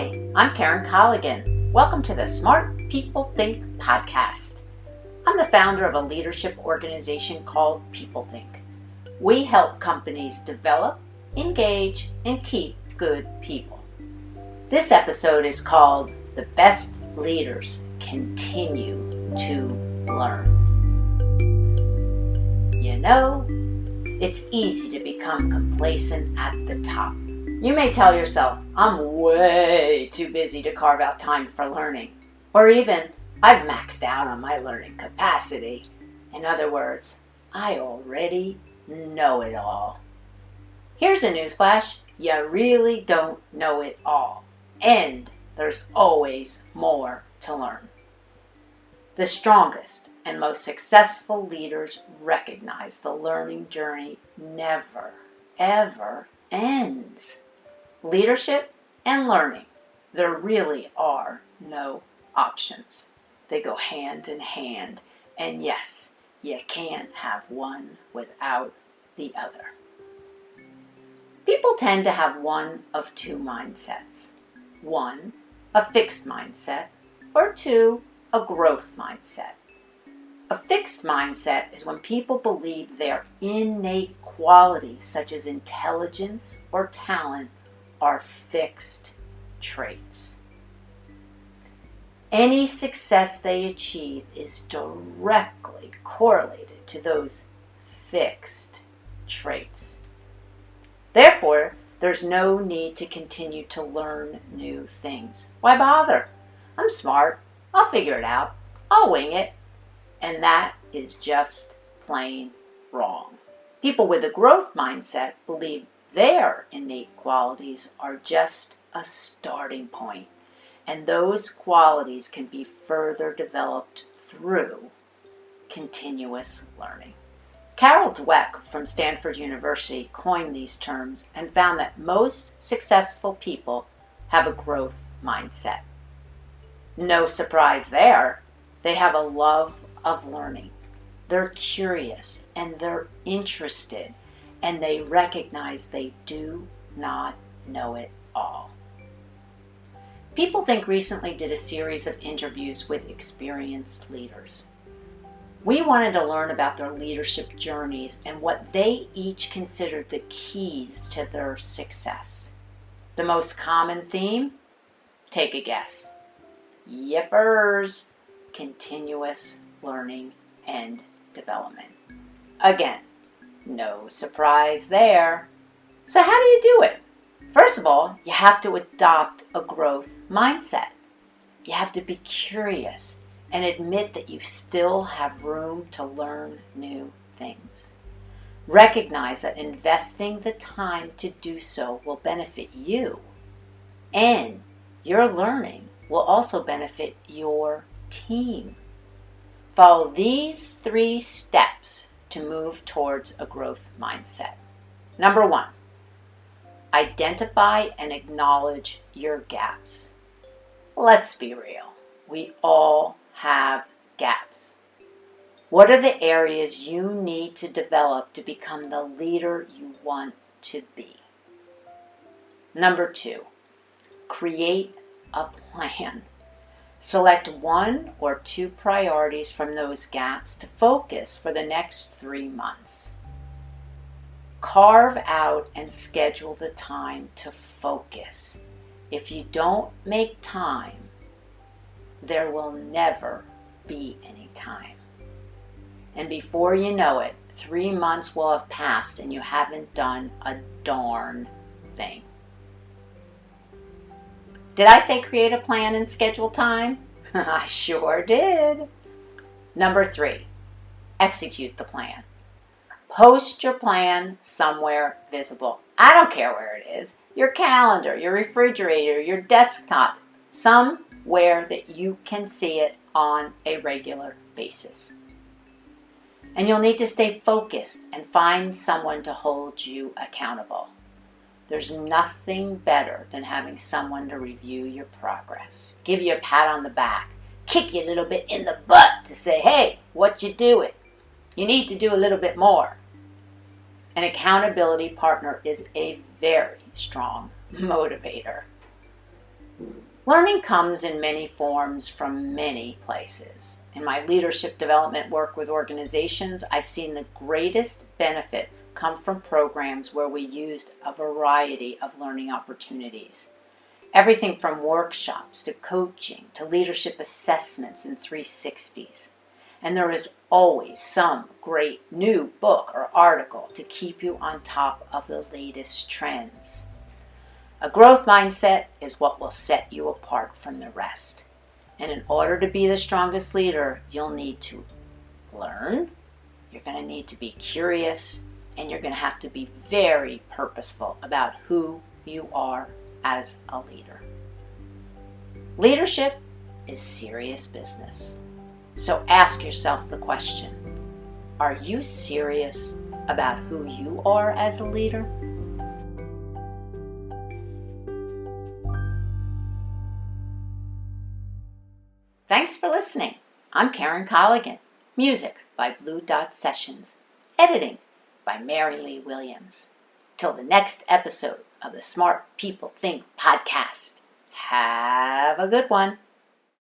Hi, I'm Karen Colligan. Welcome to the Smart People Think podcast. I'm the founder of a leadership organization called PeopleThink. We help companies develop, engage, and keep good people. This episode is called The Best Leaders Continue to Learn. You know, it's easy to become complacent at the top. You may tell yourself, I'm way too busy to carve out time for learning. Or even, I've maxed out on my learning capacity. In other words, I already know it all. Here's a newsflash. You really don't know it all. And there's always more to learn. The strongest and most successful leaders recognize the learning journey never, ever ends. Leadership and learning, there really are no options. They go hand in hand, and yes, you can't have one without the other. People tend to have one of two mindsets. One, a fixed mindset, or two, a growth mindset. A fixed mindset is when people believe their innate qualities, such as intelligence or talent, are fixed traits. Any success they achieve is directly correlated to those fixed traits. Therefore, there's no need to continue to learn new things. Why bother? I'm smart. I'll figure it out. I'll wing it. And that is just plain wrong. People with a growth mindset believe their innate qualities are just a starting point, and those qualities can be further developed through continuous learning. Carol Dweck from Stanford University coined these terms and found that most successful people have a growth mindset. No surprise there. They have a love of learning. They're curious and they're interested, and they recognize they do not know it all. PeopleThink recently did a series of interviews with experienced leaders. We wanted to learn about their leadership journeys and what they each considered the keys to their success. The most common theme? Take a guess. Yippers! Continuous learning and development. Again, no surprise there. So how do you do it? First of all, you have to adopt a growth mindset. You have to be curious and admit that you still have room to learn new things. Recognize that investing the time to do so will benefit you, and your learning will also benefit your team. Follow these 3 steps to move towards a growth mindset. Number 1, identify and acknowledge your gaps. Let's be real. We all have gaps. What are the areas you need to develop to become the leader you want to be? Number 2, create a plan. Select 1 or 2 priorities from those gaps to focus for the next 3 months. Carve out and schedule the time to focus. If you don't make time, there will never be any time. And before you know it, 3 months will have passed and you haven't done a darn thing. Did I say create a plan and schedule time? I sure did. Number 3, execute the plan. Post your plan somewhere visible. I don't care where it is. Your calendar, your refrigerator, your desktop. Somewhere that you can see it on a regular basis. And you'll need to stay focused and find someone to hold you accountable. There's nothing better than having someone to review your progress, give you a pat on the back, kick you a little bit in the butt to say, hey, what you doing? You need to do a little bit more. An accountability partner is a very strong motivator. Learning comes in many forms from many places. In my leadership development work with organizations, I've seen the greatest benefits come from programs where we used a variety of learning opportunities. Everything from workshops to coaching to leadership assessments and 360s. And there is always some great new book or article to keep you on top of the latest trends. A growth mindset is what will set you apart from the rest. And in order to be the strongest leader, you'll need to learn, you're going to need to be curious, and you're going to have to be very purposeful about who you are as a leader. Leadership is serious business. So ask yourself the question, are you serious about who you are as a leader? Thanks for listening. I'm Karen Colligan. Music by Blue Dot Sessions. Editing by Marylee Williams. Till the next episode of the Smart People Think podcast. Have a good one.